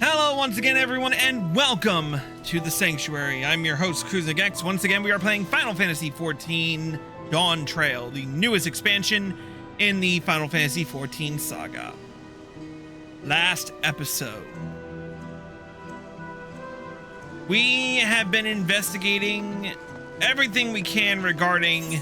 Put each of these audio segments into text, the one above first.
Hello once again, everyone, and welcome to the Sanctuary. I'm your host, X. Once again, we are playing Final Fantasy XIV Dawntrail, the newest expansion in the Final Fantasy XIV saga. Last episode, we have been investigating everything we can regarding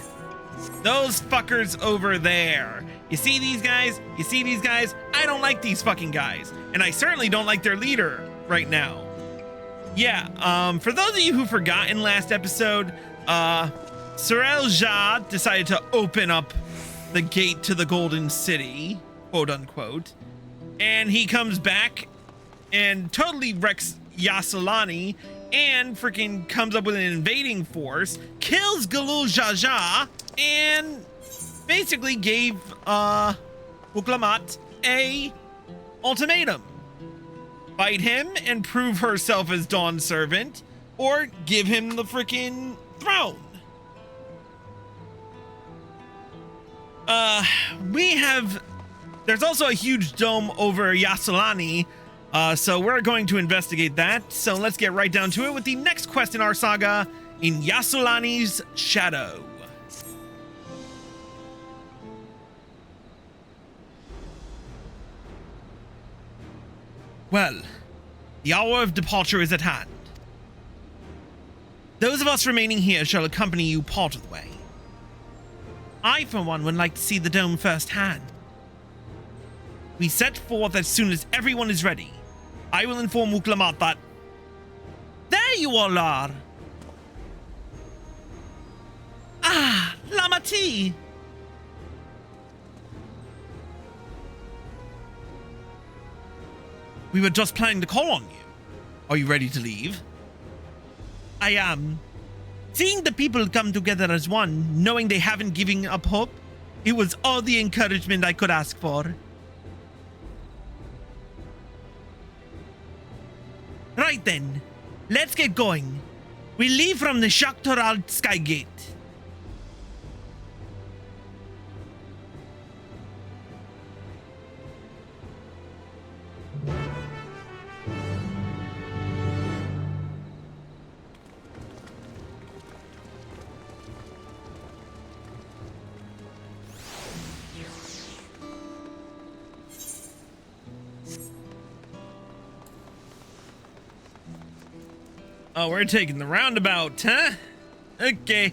those fuckers over there. You see these guys? You see these guys? I don't like these fucking guys. And I certainly don't like their leader right now. Yeah, for those of you who forgot in last episode, Zoraal Ja decided to open up the gate to the Golden City, quote unquote. And he comes back and totally wrecks Yyasulani and freaking comes up with an invading force, kills Zoraal Ja, and basically gave Wuk Lamat a ultimatum. Fight him and prove herself as Dawn's servant, or give him the freaking throne. There's also a huge dome over Yyasulani, so we're going to investigate that. So let's get right down to it with the next quest in our saga, in Yyasulani's Shadow. Well, the hour of departure is at hand. Those of us remaining here shall accompany you part of the way. I, for one, would like to see the dome firsthand. We set forth as soon as everyone is ready. I will inform Wuk Lamat that... There you all are! Ah, Lamati! We were just planning to call on you. Are you ready to leave? I am. Seeing the people come together as one, knowing they haven't given up hope, it was all the encouragement I could ask for. Right then, let's get going. We leave from the Zoraal Sky Gate. Oh, we're taking the roundabout, huh? Okay.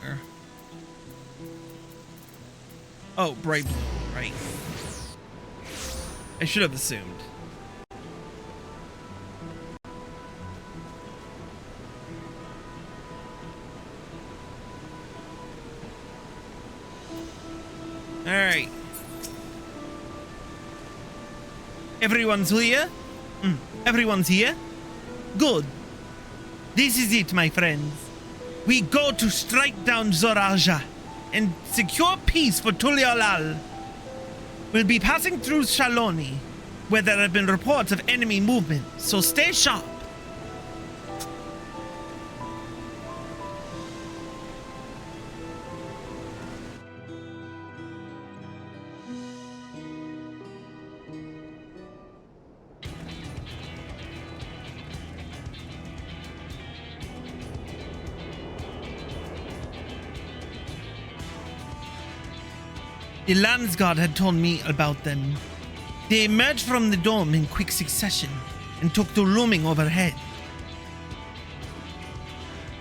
Where? Oh, bright blue, right. I should have assumed. Alright. Everyone's here? Everyone's here? Good. This is it, my friends. We go to strike down Zoraal Ja and secure peace for Tuliolal. We'll be passing through Yyasulani, where there have been reports of enemy movement, so stay sharp. The Landsguard had told me about them. They emerged from the dome in quick succession and took to looming overhead.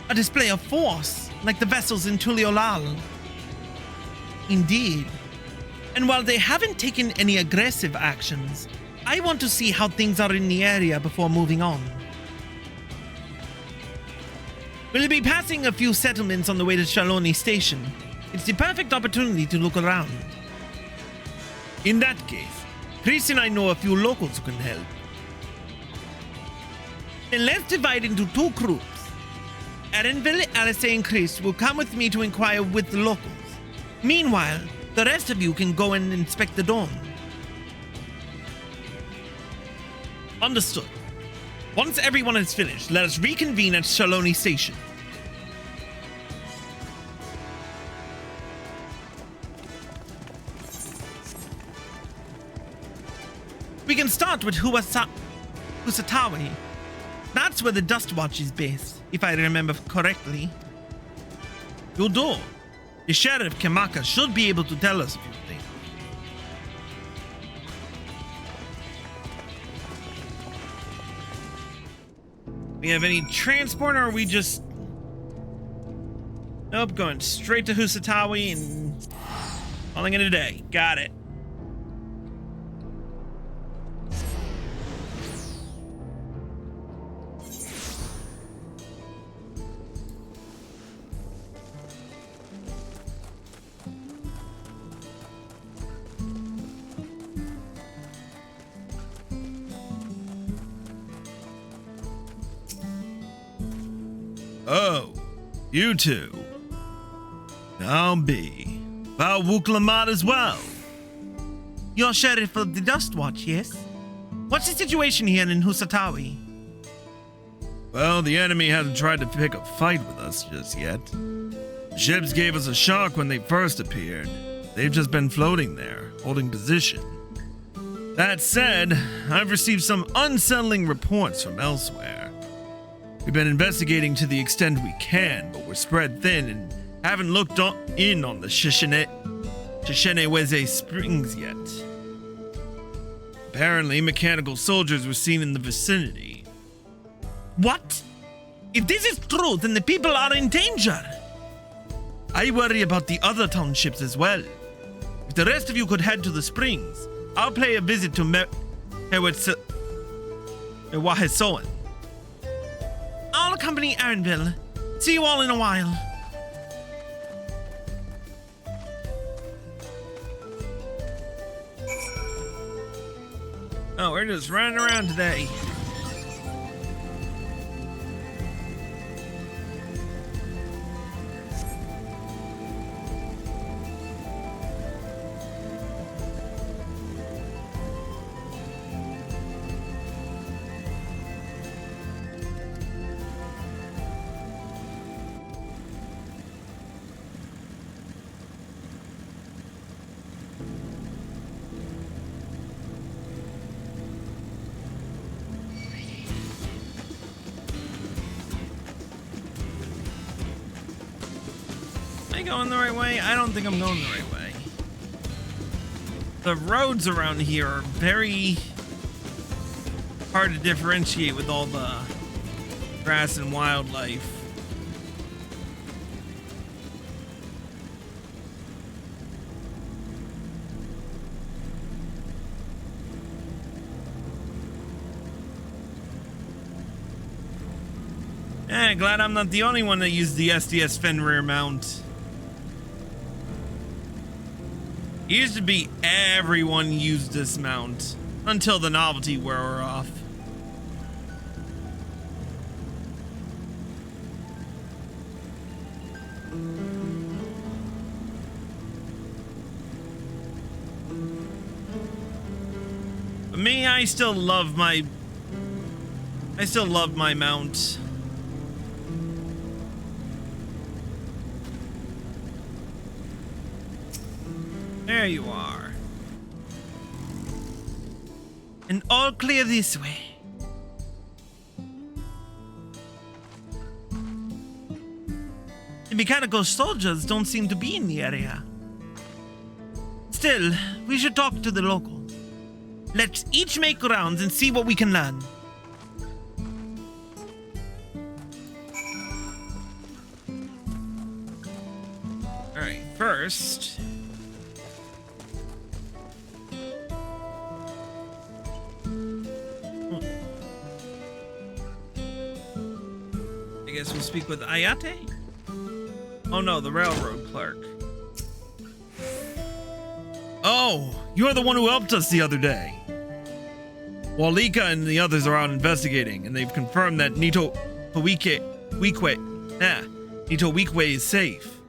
A display of force, like the vessels in Tuliolal. Indeed. And while they haven't taken any aggressive actions, I want to see how things are in the area before moving on. We'll be passing a few settlements on the way to Yyasulani Station. It's the perfect opportunity to look around. In that case, Chris and I know a few locals who can help. Then let's divide into two groups. Erenville, Alistair, and Chris will come with me to inquire with the locals. Meanwhile, the rest of you can go and inspect the dome. Understood. Once everyone is finished, let us reconvene at Yyasulani Station. can start with Husatawi. That's where the Dust Watch is based, if I remember correctly. You'll do. The Sheriff Kamaka should be able to tell us a few things. We have any transport, or are we just... Nope, going straight to Husatawi and calling it a day. Got it. Oh, you two. I'll be. About Wuk Lamat as well. You're Sheriff of the Dust Watch, yes? What's the situation here in Husatawi? Well, the enemy hasn't tried to pick a fight with us just yet. The ships gave us a shock when they first appeared. They've just been floating there, holding position. That said, I've received some unsettling reports from elsewhere. We've been investigating to the extent we can, but we're spread thin and haven't looked in on the Shisheneweze Springs yet. Apparently, mechanical soldiers were seen in the vicinity. What? If this is true, then the people are in danger. I worry about the other townships as well. If the rest of you could head to the springs, I'll pay a visit to Wahesoan. I'll accompany Aaronville. See you all in a while. Oh, we're just running around today. Am I going the right way? I don't think I'm going the right way. The roads around here are very hard to differentiate with all the grass and wildlife. Glad I'm not the only one that used the SDS Fenrir mount. It used to be everyone used this mount until the novelty wore off. But me, I still love my mount. There you are. And all clear this way. The mechanical soldiers don't seem to be in the area. Still, we should talk to the locals. Let's each make rounds and see what we can learn. Alright, first... I guess we'll speak with Ayate? Oh no, the railroad clerk. Oh, you're the one who helped us the other day. Walika and the others are out investigating, and they've confirmed that Nito Wikwe is safe.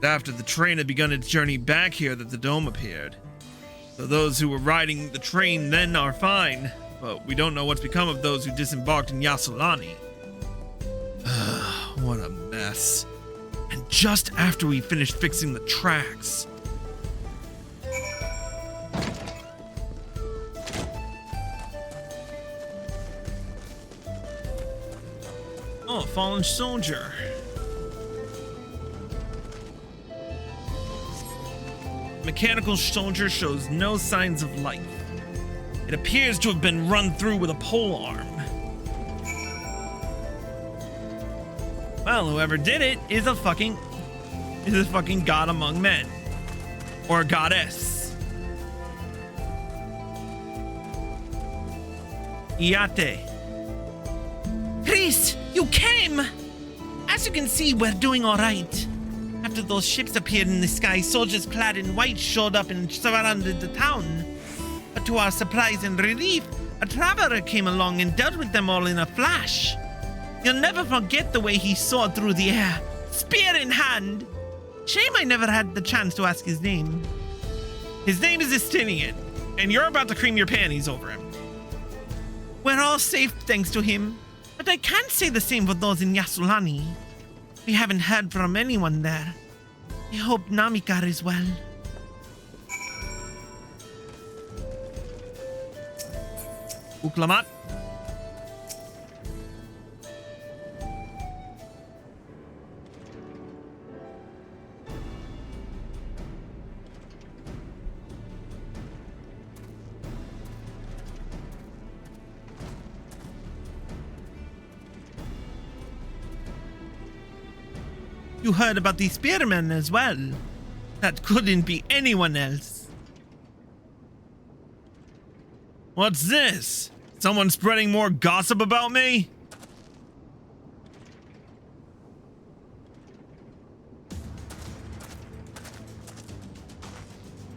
After the train had begun its journey back here that the dome appeared. So those who were riding the train then are fine, but we don't know what's become of those who disembarked in Yyasulani. What a mess. And just after we finished fixing the tracks. Oh, a fallen soldier. Mechanical soldier shows no signs of life. It appears to have been run through with a pole arm. Well, whoever did it is a fucking god among men. Or a goddess. Iate. Chris, you came! As you can see, we're doing all right. After those ships appeared in the sky, soldiers clad in white showed up and surrounded the town. But to our surprise and relief, a traveler came along and dealt with them all in a flash. You'll never forget the way he soared through the air, spear in hand. Shame I never had the chance to ask his name. His name is Estinian, and you're about to cream your panties over him. We're all safe thanks to him, but I can't say the same for those in Yyasulani. We haven't heard from anyone there. I hope Namikar is well. Wuk Lamat. You heard about the spearmen as well. That couldn't be anyone else. What's this? Someone spreading more gossip about me?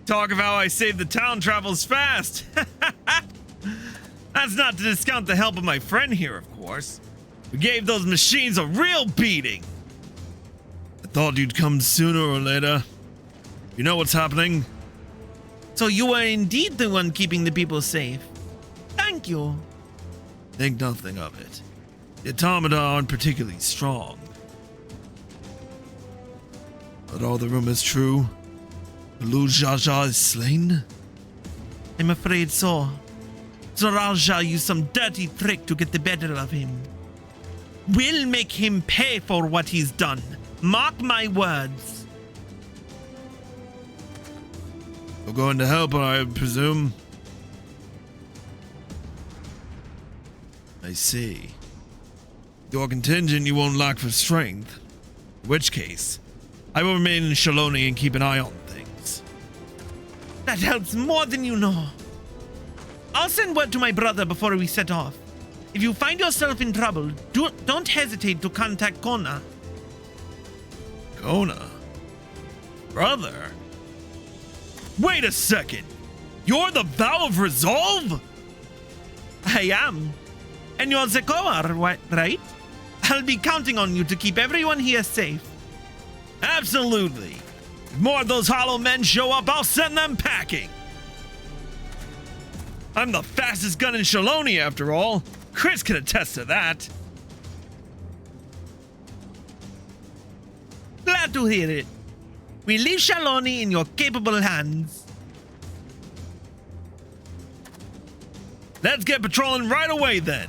Talk of how I saved the town travels fast. That's not to discount the help of my friend here, of course. We gave those machines a real beating. I thought you'd come sooner or later. You know what's happening? So you were indeed the one keeping the people safe. Thank you. Think nothing of it. The automata aren't particularly strong. But are the rumors true? Zoraal Ja is slain? I'm afraid so. Zoraal Ja used some dirty trick to get the better of him. We'll make him pay for what he's done. Mark my words. You're going to help her, I presume. I see. Your contingent you won't lack for strength. In which case, I will remain in Yyasulani and keep an eye on things. That helps more than you know. I'll send word to my brother before we set off. If you find yourself in trouble, don't hesitate to contact Kona. Kona? Brother? Wait a second! You're the Vow of Resolve? I am. And you're Zekoar, right? I'll be counting on you to keep everyone here safe. Absolutely. If more of those hollow men show up, I'll send them packing. I'm the fastest gun in Yyasulani, after all. Chris can attest to that. Glad to hear it. We leave Yyasulani in your capable hands. Let's get patrolling right away then.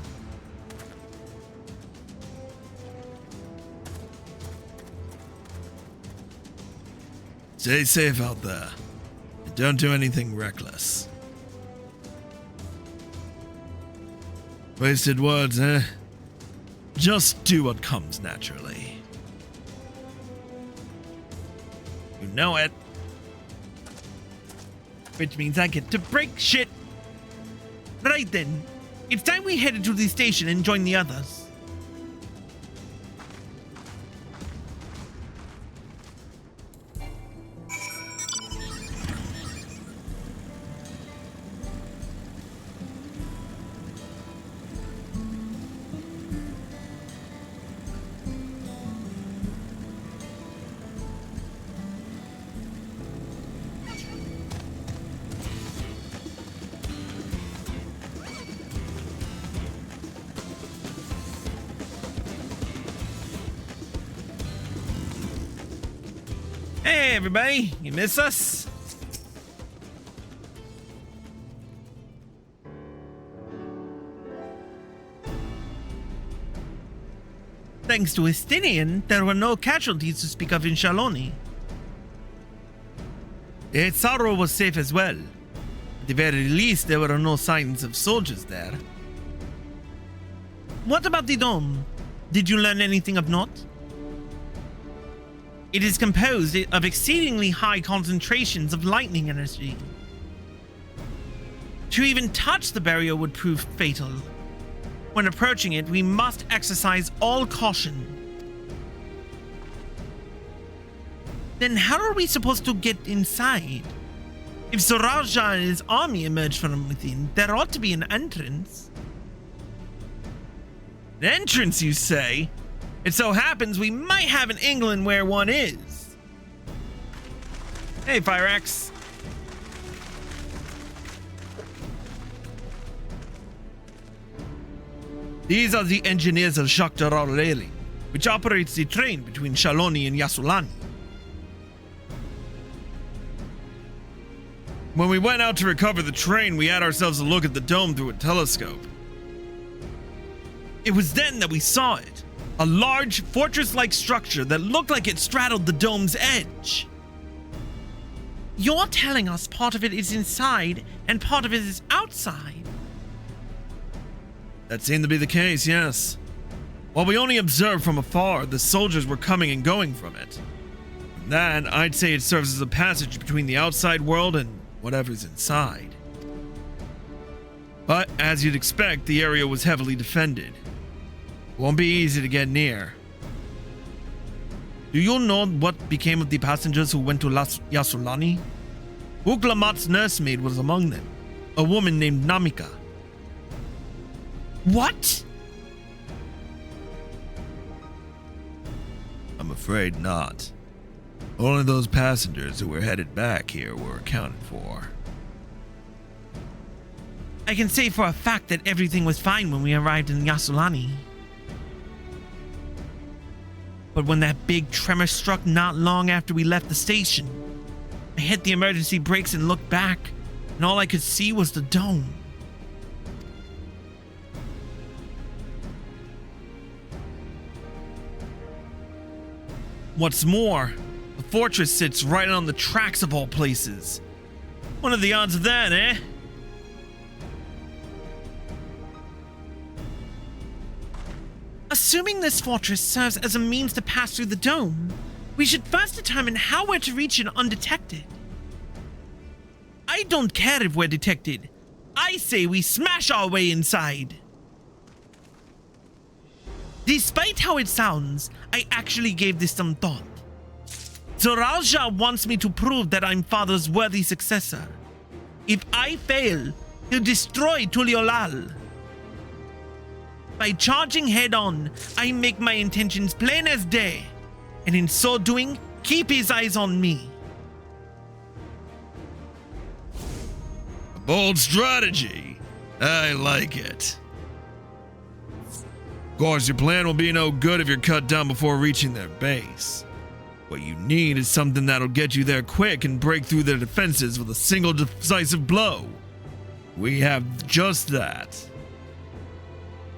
Stay safe out there. And don't do anything reckless. Wasted words, eh? Just do what comes naturally. You know it. Which means I get to break shit. Right then. It's time we headed to the station and join the others. Hey everybody, you miss us? Thanks to Estinian, there were no casualties to speak of in Yyasulani. The Ysaru was safe as well. At the very least, there were no signs of soldiers there. What about the dome? Did you learn anything of note? It is composed of exceedingly high concentrations of lightning energy. To even touch the barrier would prove fatal. When approaching it, we must exercise all caution. Then how are we supposed to get inside? If Zoraal Ja and his army emerge from within, there ought to be an entrance. An entrance, you say? It so happens we might have an England where one is. Hey, Fyrax. These are the engineers of Jacques de Railing, which operates the train between Yyasulani and Yyasulani. When we went out to recover the train, we had ourselves a look at the dome through a telescope. It was then that we saw it. A large, fortress-like structure that looked like it straddled the dome's edge. You're telling us part of it is inside and part of it is outside? That seemed to be the case, yes. While we only observed from afar, the soldiers were coming and going from it. From that, I'd say it serves as a passage between the outside world and whatever's inside. But, as you'd expect, the area was heavily defended. Won't be easy to get near. Do you know what became of the passengers who went to Yyasulani? Wuk Lamat's nursemaid was among them, a woman named Namika. What? I'm afraid not. Only those passengers who were headed back here were accounted for. I can say for a fact that everything was fine when we arrived in Yyasulani. But when that big tremor struck not long after we left the station, I hit the emergency brakes and looked back, and all I could see was the dome. What's more, the fortress sits right on the tracks of all places. What are the odds of that, eh? Assuming this fortress serves as a means to pass through the dome, we should first determine how we're to reach it undetected. I don't care if we're detected. I say we smash our way inside. Despite how it sounds, I actually gave this some thought. Zoraal Ja wants me to prove that I'm father's worthy successor. If I fail, he'll destroy Tuliolal. By charging head-on, I make my intentions plain as day, and in so doing, keep his eyes on me. A bold strategy. I like it. Of course, your plan will be no good if you're cut down before reaching their base. What you need is something that'll get you there quick and break through their defenses with a single decisive blow. We have just that.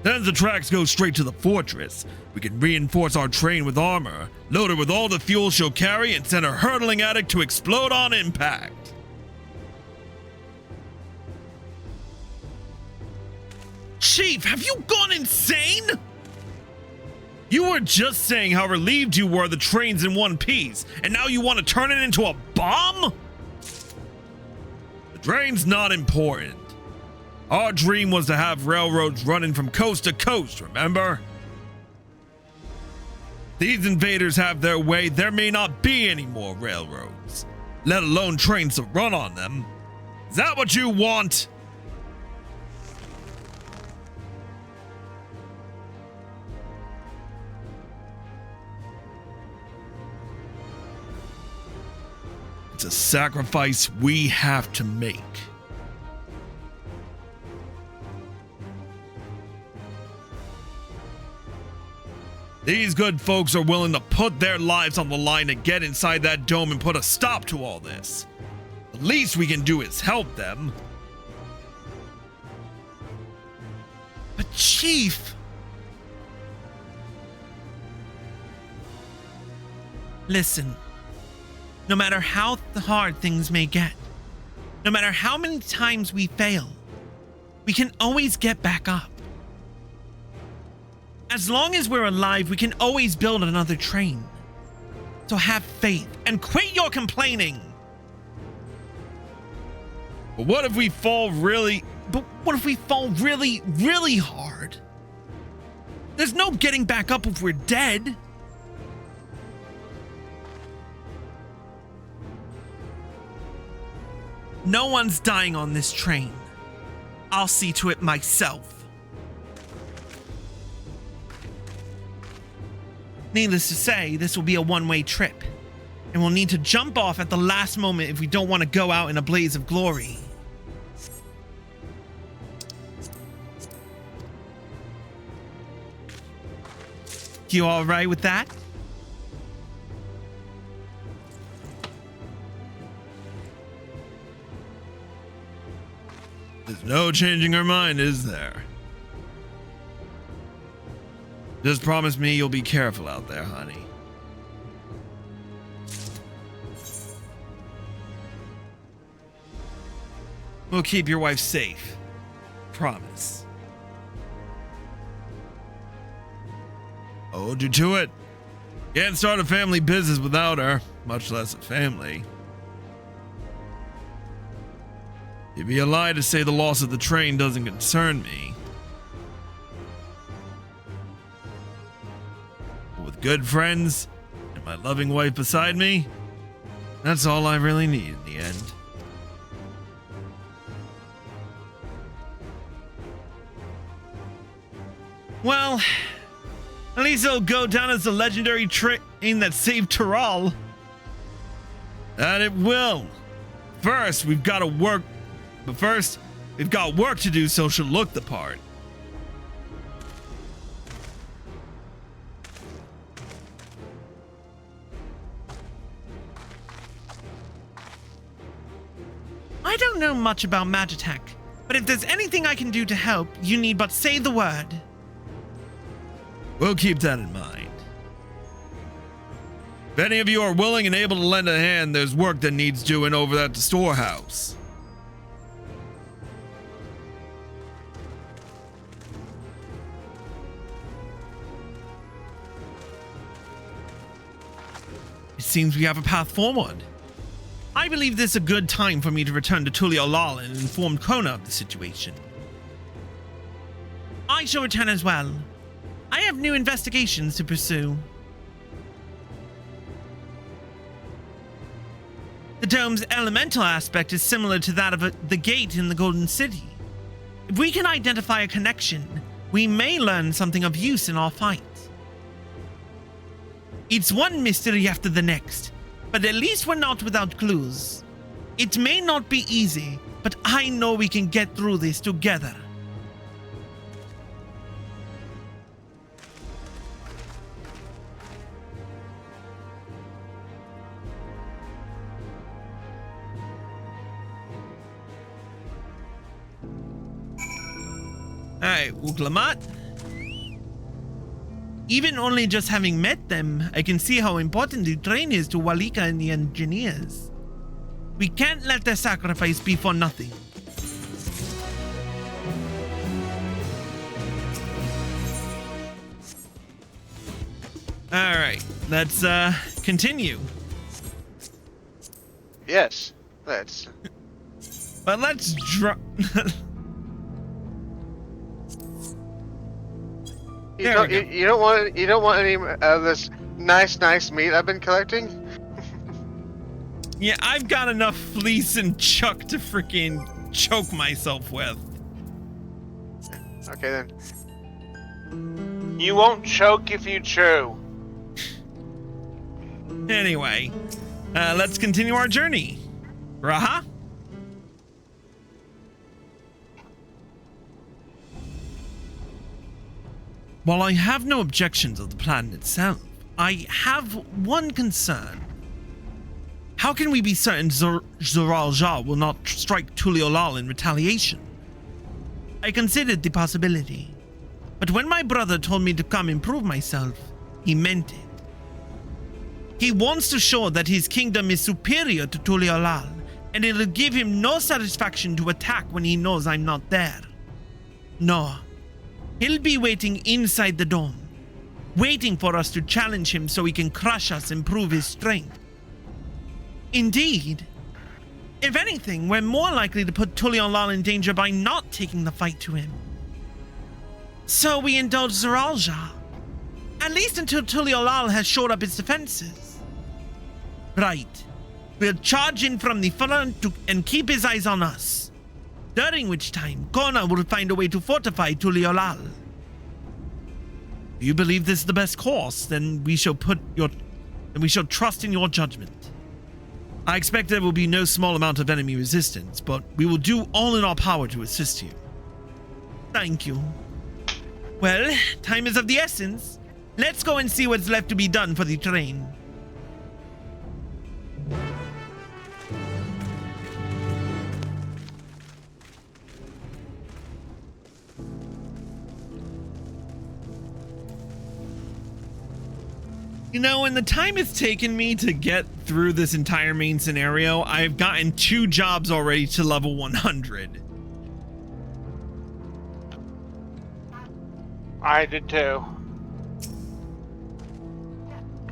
Then the tracks go straight to the fortress. We can reinforce our train with armor, load her with all the fuel she'll carry, and send her hurtling at it to explode on impact. Chief, have you gone insane? You were just saying how relieved you were the train's in one piece, and now you want to turn it into a bomb? The train's not important. Our dream was to have railroads running from coast to coast, remember? These invaders have their way, there may not be any more railroads, let alone trains to run on them. Is that what you want? It's a sacrifice we have to make. These good folks are willing to put their lives on the line to get inside that dome and put a stop to all this. The least we can do is help them. But Chief, Listen, no matter how hard things may get, no matter how many times we fail, we can always get back up. As long as we're alive, we can always build another train. So have faith and quit your complaining. But what if we fall really hard? There's no getting back up if we're dead. No one's dying on this train. I'll see to it myself. Needless to say, this will be a one-way trip, and we'll need to jump off at the last moment if we don't want to go out in a blaze of glory. You all right with that? There's no changing her mind, is there? Just promise me you'll be careful out there, honey. We'll keep your wife safe. Promise. I'll hold you to it. Can't start a family business without her, much less a family. It'd be a lie to say the loss of the train doesn't concern me. With good friends and my loving wife beside me, that's all I really need in the end. Well, at least it'll go down as the legendary train that saved Zoraal. That it will. First, we've got work to do so she'll look the part. I don't know much about Magitech, but if there's anything I can do to help, you need but say the word. We'll keep that in mind. If any of you are willing and able to lend a hand, there's work that needs doing over at the storehouse. It seems we have a path forward. I believe this is a good time for me to return to Yyasulani and inform Kona of the situation. I shall return as well. I have new investigations to pursue. The dome's elemental aspect is similar to that of the gate in the Golden City. If we can identify a connection, we may learn something of use in our fight. It's one mystery after the next, but at least we're not without clues. It may not be easy, but I know we can get through this together. Alright, Wuk Lamat. Even only just having met them, I can see how important the train is to Walika and the engineers. We can't let their sacrifice be for nothing. Alright, let's continue. Yes, let's. But let's drop. You don't want any of this nice meat I've been collecting? Yeah, I've got enough fleece and chuck to freaking choke myself with. Okay then. You won't choke if you chew. Anyway, let's continue our journey. Raha? While I have no objections of the plan itself, I have one concern. How can we be certain Zoraal Ja will not strike Yyasulani in retaliation? I considered the possibility, but when my brother told me to come improve myself, he meant it. He wants to show that his kingdom is superior to Tuliolal, and it'll give him no satisfaction to attack when he knows I'm not there. No, he'll be waiting inside the dome, waiting for us to challenge him so he can crush us and prove his strength. Indeed, if anything, we're more likely to put Tuliolal in danger by not taking the fight to him. So we indulge Zoraal Ja, at least until Tuliolal has shored up his defenses. Right. We'll charge in from the front and keep his eyes on us, during which time Kona will find a way to fortify Tuliolal. If you believe this is the best course, then we shall trust in your judgment. I expect there will be no small amount of enemy resistance, but we will do all in our power to assist you. Thank you. Well, time is of the essence. Let's go and see what's left to be done for the train. You know, in the time it's taken me to get through this entire main scenario, I've gotten 2 jobs already to level 100. I did too.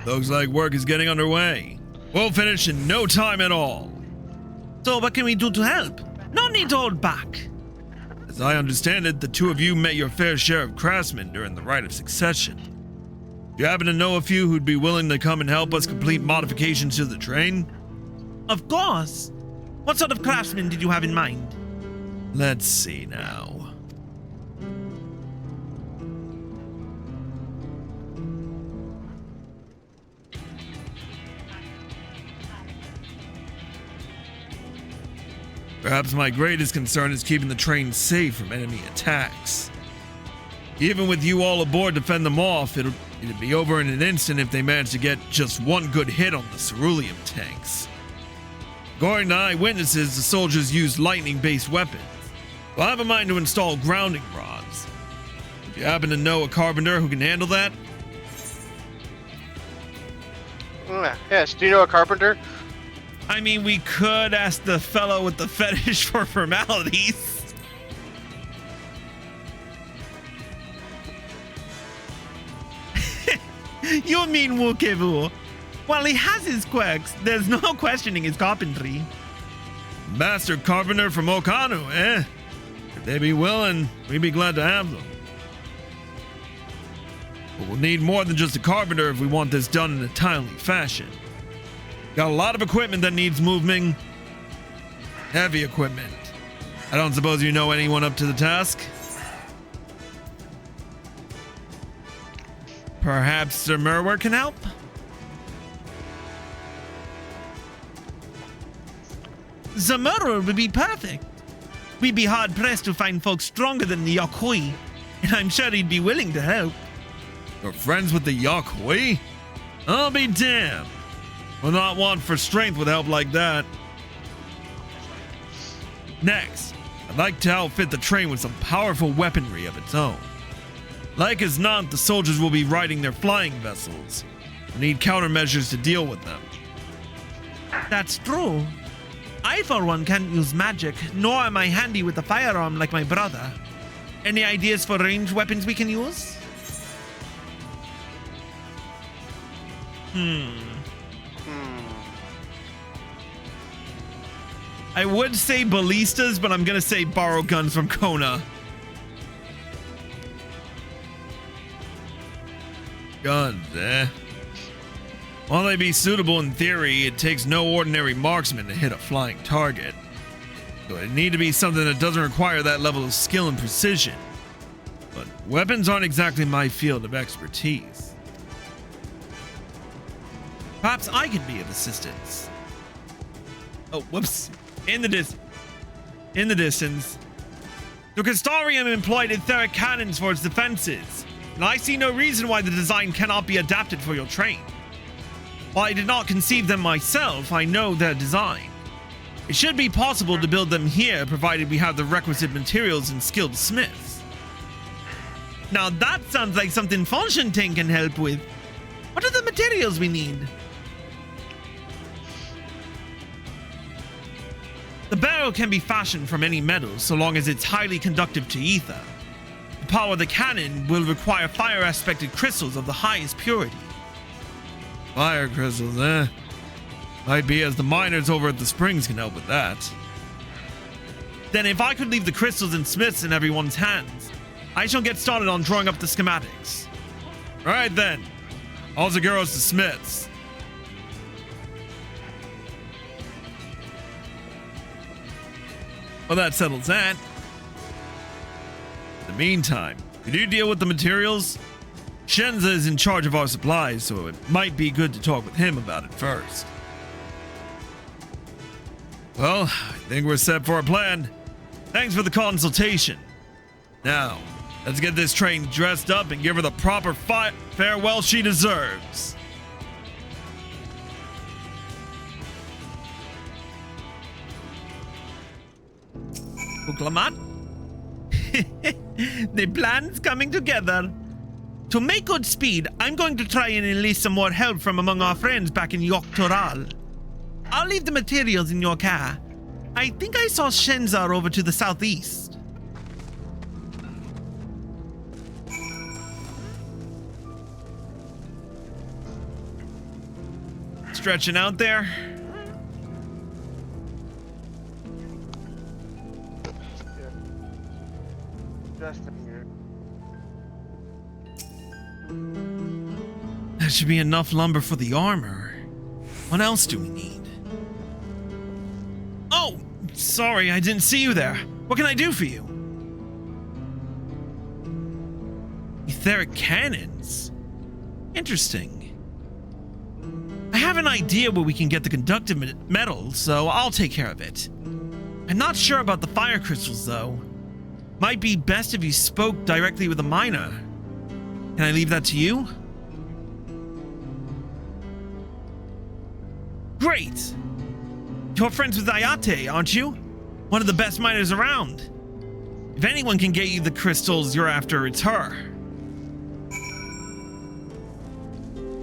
Looks like work is getting underway. We'll finish in no time at all. So what can we do to help? No need to hold back. As I understand it, the 2 of you met your fair share of craftsmen during the Rite of Succession. Do you happen to know a few who'd be willing to come and help us complete modifications to the train? Of course. What sort of craftsman did you have in mind? Let's see now. Perhaps my greatest concern is keeping the train safe from enemy attacks. Even with you all aboard to fend them off, it'd be over in an instant if they manage to get just one good hit on the ceruleum tanks. According to eyewitnesses, the soldiers used lightning-based weapons. We'll have a mind to install grounding rods. If you happen to know a carpenter who can handle that? Yes, do you know a carpenter? I mean, we could ask the fellow with the fetish for formalities. You mean Wukevu? While he has his quirks, there's no questioning his carpentry. Master carpenter from Okanu, eh? If they be willing, we'd be glad to have them. But we'll need more than just a carpenter if we want this done in a timely fashion. Got a lot of equipment that needs moving. Heavy equipment. I don't suppose you know anyone up to the task? Perhaps Sir Merwer can help? Sir Merwer would be perfect. We'd be hard-pressed to find folks stronger than the Yakui, and I'm sure he'd be willing to help. You're friends with the Yakui? I'll be damned. Will not want for strength with help like that. Next, I'd like to outfit the train with some powerful weaponry of its own. Like as not, the soldiers will be riding their flying vessels. We'll need countermeasures to deal with them. That's true. I, for one, can't use magic, nor am I handy with a firearm like my brother. Any ideas for ranged weapons we can use? I would say ballistas, but I'm gonna say borrow guns from Kona. Guns, eh? While they be suitable in theory, it takes no ordinary marksman to hit a flying target. So it need to be something that doesn't require that level of skill and precision. But weapons aren't exactly my field of expertise. Perhaps I can be of assistance. Oh, whoops. In the distance. The Castarium employed etheric cannons for its defenses, and I see no reason why the design cannot be adapted for your train. While I did not conceive them myself, I know their design. It should be possible to build them here, provided we have the requisite materials and skilled smiths. Now that sounds like something Fonshantin can help with. What are the materials we need? The barrel can be fashioned from any metal so long as it's highly conductive to ether. To power the cannon will require fire-aspected crystals of the highest purity. Fire crystals, eh? Might be, as the miners over at the springs can help with that. Then if I could leave the crystals and smiths in everyone's hands, I shall get started on drawing up the schematics. Right then. All the girls to smiths. Well, that settles that. In the meantime, could you deal with the materials? Shenza is in charge of our supplies, so it might be good to talk with him about it first. Well, I think we're set for a plan. Thanks for the consultation. Now, let's get this train dressed up and give her the proper farewell she deserves. Wuk Lamat? The plan's coming together. To make good speed, I'm going to try and enlist some more help from among our friends back in Zoraal. I'll leave the materials in your car. I think I saw Shenzar over to the southeast. Stretching out there. That should be enough lumber for the armor. What else do we need? Oh, sorry, I didn't see you there. What can I do for you? Etheric cannons? Interesting. I have an idea where we can get the conductive metal, so I'll take care of it. I'm not sure about the fire crystals, though. Might be best if you spoke directly with a miner. Can I leave that to you? Great! You're friends with Ayate, aren't you? One of the best miners around. If anyone can get you the crystals you're after, it's her.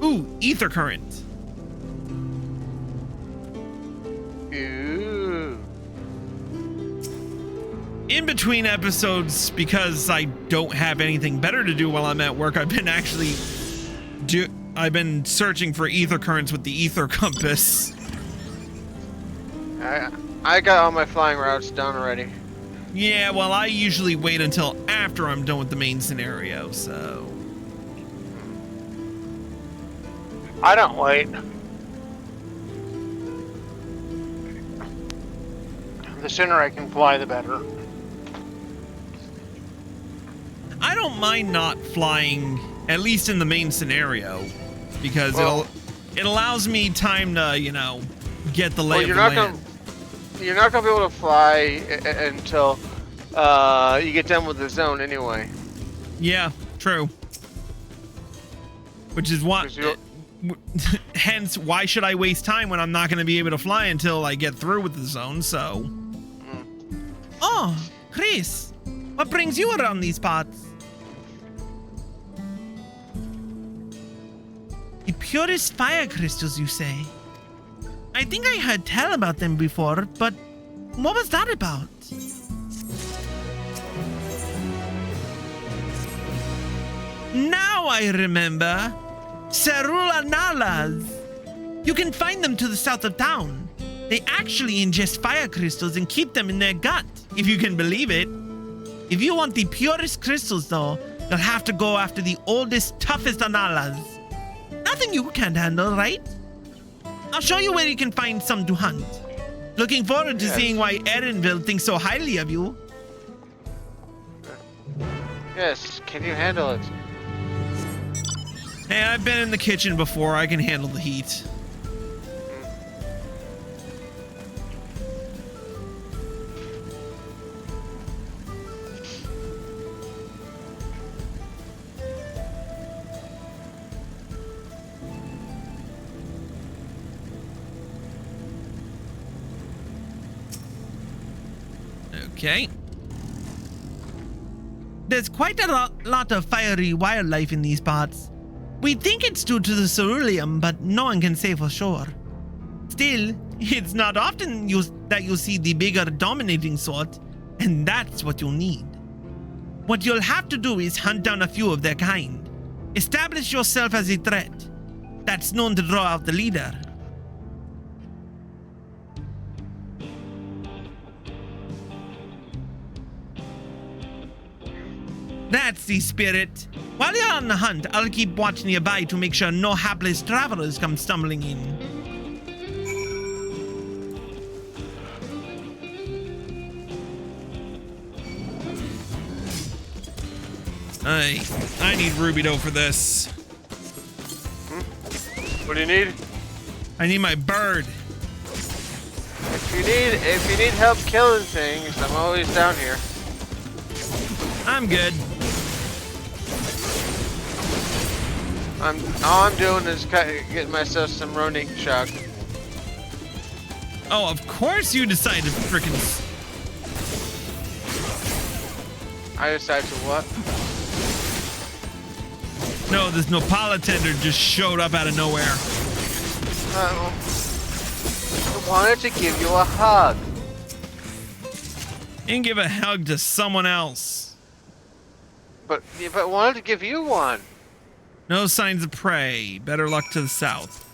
Ooh, ether current. Ooh. In between episodes, because I don't have anything better to do while I'm at work, I've been searching for ether currents with the ether compass. I got all my flying routes done already. Yeah, well, I usually wait until after I'm done with the main scenario, so... I don't wait. The sooner I can fly, the better. I don't mind not flying, at least in the main scenario, because it allows me time to, you know, get the lay of the land. You're not gonna be able to fly until you get done with the zone anyway. Yeah, true. Which is what. Hence, why should I waste time when I'm not going to be able to fly until I get through with the zone? So. Oh, Chris, what brings you around these parts? The purest fire crystals, you say? I think I heard tell about them before, but what was that about? Now I remember. Sarulanalas. You can find them to the south of town. They actually ingest fire crystals and keep them in their gut, if you can believe it. If you want the purest crystals, though, you'll have to go after the oldest, toughest Analas. Nothing you can't handle, right? I'll show you where you can find some to hunt. Looking forward to seeing why Erenville thinks so highly of you. Yes, can you handle it? Hey, I've been in the kitchen before. I can handle the heat. Okay. There's quite a lot of fiery wildlife in these parts. We think it's due to the ceruleum, but no one can say for sure. Still, It's not often that you see the bigger dominating sort, and that's what you'll need. What you'll have to do is hunt down a few of their kind. Establish yourself as a threat that's known to draw out the leader. That's the spirit. While you're on the hunt, I'll keep watch nearby to make sure no hapless travelers come stumbling in. I need Ruby dough for this. What do you need? I need my bird. If you need help killing things, I'm always down here. I'm good. All I'm doing is getting myself some Ronique shock. Oh, of course you decided to frickin'. I decided to what? No, this Nopala tender just showed up out of nowhere. I wanted to give you a hug. And give a hug to someone else. But wanted to give you one. No signs of prey. Better luck to the south.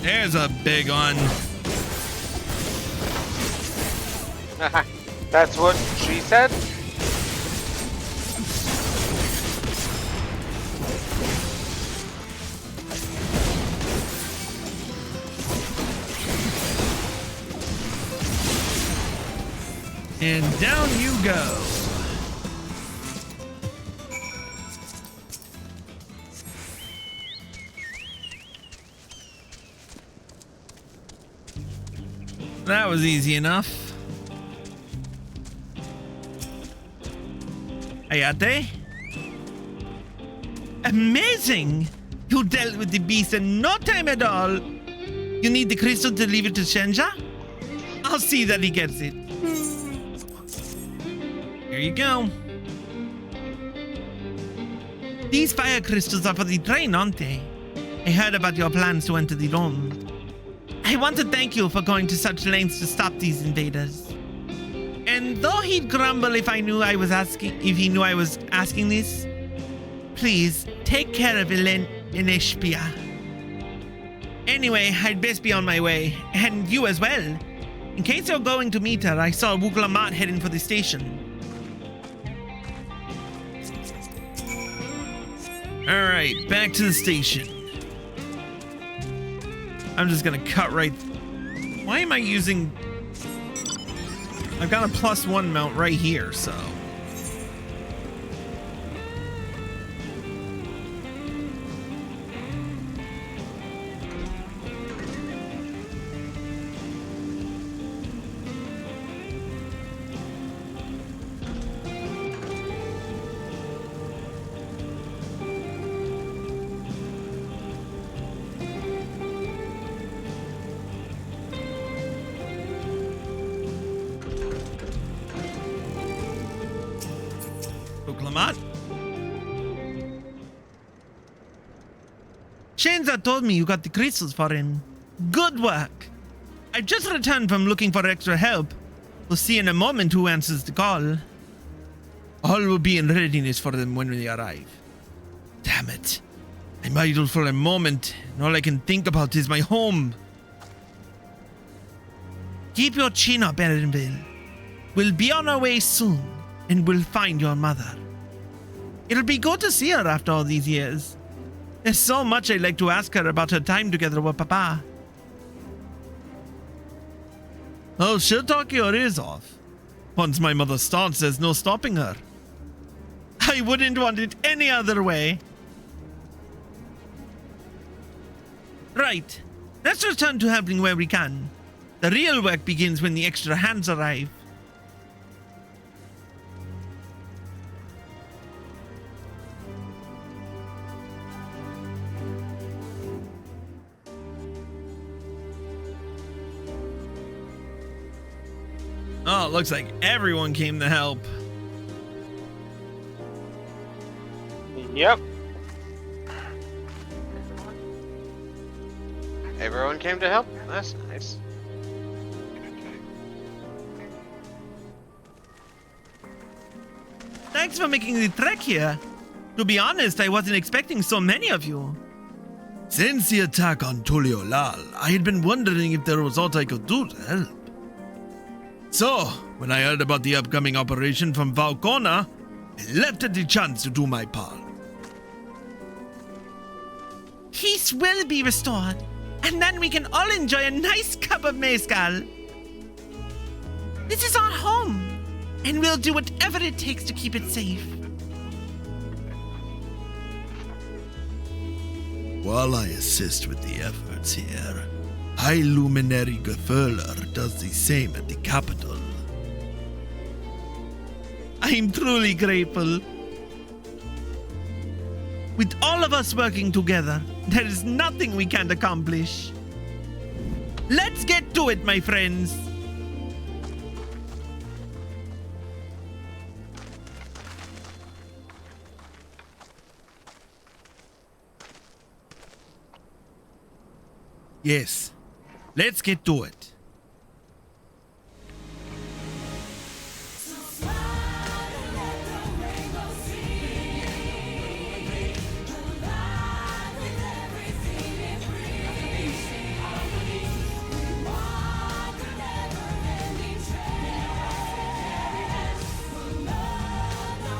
There's a big one. That's what she said? And down you go. That was easy enough. Ayate? Amazing! You dealt with the beast in no time at all. You need the crystal to leave it to Shenja? I'll see that he gets it. Here you go. These fire crystals are for the train, aren't they? I heard about your plans to enter the dome. I want to thank you for going to such lengths to stop these invaders. And though he'd grumble if he knew I was asking this, please take care of Ineshpia. Anyway, I'd best be on my way, and you as well. In case you're going to meet her, I saw Wuk Lamat heading for the station. All right, back to the station. I'm just gonna cut right. Why am I using? I've got a +1 mount right here, so. Wuk Lamat? Shenza told me you got the crystals for him. Good work. I've just returned from looking for extra help. We'll see in a moment who answers the call. All will be in readiness for them when we arrive. Damn it. I'm idle for a moment, and all I can think about is my home. Keep your chin up, Erenville. We'll be on our way soon, and we'll find your mother. It'll be good to see her after all these years. There's so much I'd like to ask her about her time together with Papa. Oh, she'll talk your ears off. Once my mother starts, there's no stopping her. I wouldn't want it any other way. Right. Let's return to helping where we can. The real work begins when the extra hands arrive. Oh, it looks like everyone came to help. Yep. Everyone came to help? That's nice. Thanks for making the trek here. To be honest, I wasn't expecting so many of you. Since the attack on Tuliolal, I had been wondering if there was aught I could do to help. So, when I heard about the upcoming operation from Valkona, I leapt at the chance to do my part. Peace will be restored, and then we can all enjoy a nice cup of mezcal. This is our home, and we'll do whatever it takes to keep it safe. While I assist with the efforts here, High Luminary Gefühler does the same at the capital. I'm truly grateful. With all of us working together, there is nothing we can't accomplish. Let's get to it, my friends. Yes, let's get to it.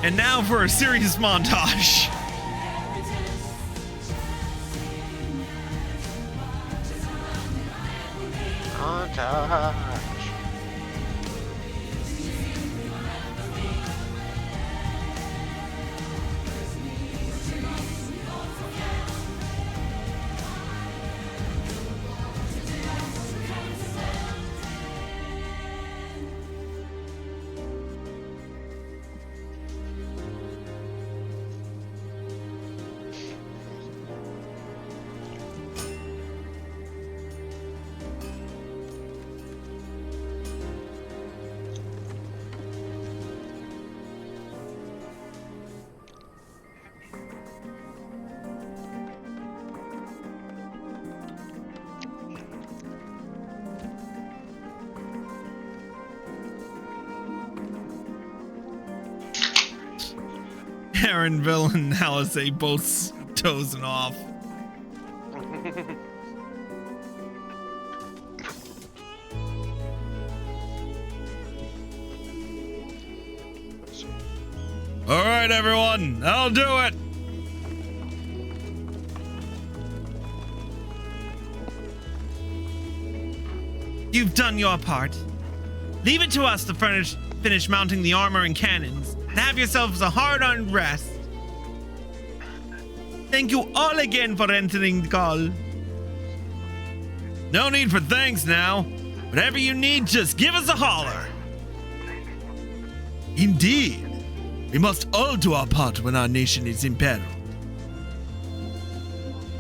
And now for a serious montage. Montage. Aaronville and Alizé both dozing off. All right, everyone, I'll do it. You've done your part. Leave it to us to finish mounting the armor and cannons. And have yourselves a hard-earned rest. Thank you all again for entering the call. No need for thanks now. Whatever you need, just give us a holler. Indeed. We must all do our part when our nation is imperiled.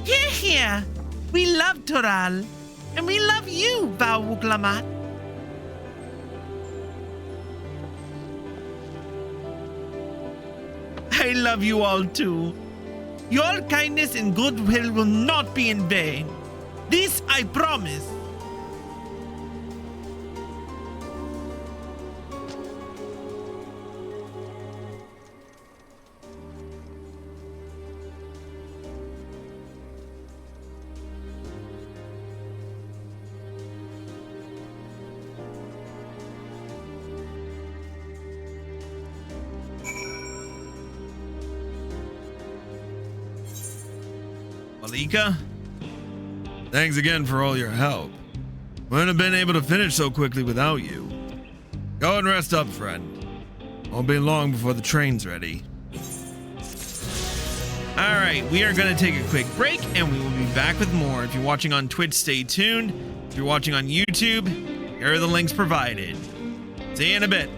Hear, hear. We love Zoraal. And we love you, Wuk Lamat. I love you all too. Your kindness and goodwill will not be in vain. This I promise. Malika, thanks again for all your help. Wouldn't have been able to finish so quickly without you. Go and rest up, friend. Won't be long before the train's ready. All right, we are going to take a quick break, and we will be back with more. If you're watching on Twitch, stay tuned. If you're watching on YouTube, here are the links provided. See you in a bit.